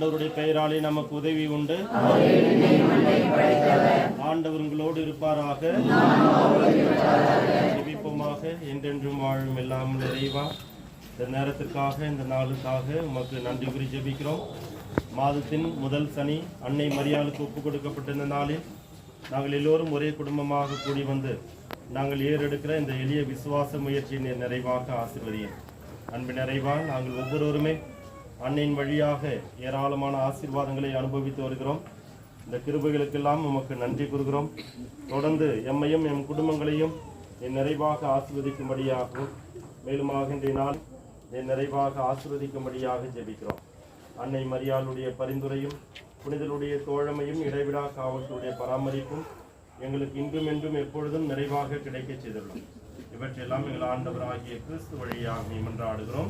ஆண்டவருடைய பெயராலே நமக்கு உதவி உண்டு. ஆண்டவர் உங்களோடு இருப்பாராக. ஜெபிப்போமாக. என்றென்றும் வாழும் எல்லாம் நிறைவா, இந்த நேரத்திற்காக, இந்த நாளுக்காக உமக்கு நன்றி கூறி ஜெபிக்கிறோம். மாதத்தின் முதல் சனி அன்னை மரியாளுக்கு ஒப்புக் கொடுக்கப்பட்ட இந்த நாளில் நாங்கள் எல்லோரும் ஒரே குடும்பமாக கூடி வந்து நாங்கள் ஏறெடுக்கிற இந்த எளிய விசுவாச முயற்சியை நிறைவாக ஆசீர்வதியும். அன்பின் நிறைவா, நாங்கள் ஒவ்வொருவருமே அன்னையின் வழியாக ஏராளமான ஆசீர்வாதங்களை அனுபவித்து வருகிறோம். இந்த கிருபைகளுக்கெல்லாம் உமக்கு நன்றி கூறுகிறோம். தொடர்ந்து எம்மையும் எம் குடும்பங்களையும் என் நிறைவாக ஆசீர்வதிக்கும்படியாகவும் மேலுமாக இன்றைய நாள் என் நிறைவாக ஆசீர்வதிக்கும்படியாக ஜெபிக்கிறோம். அன்னை மரியாளுடைய பரிந்துரையும் புனிதருடைய தோழமையும் இடைவிடா காவல்துடைய பராமரிப்பும் எங்களுக்கு இன்றும் என்றும் எப்பொழுதும் நிறைவாக கிடைக்க செய்துள்ளோம். இவற்றெல்லாம் எங்கள் ஆண்டவராகிய கிறிஸ்து வழியாக மன்றாடுகிறோம்.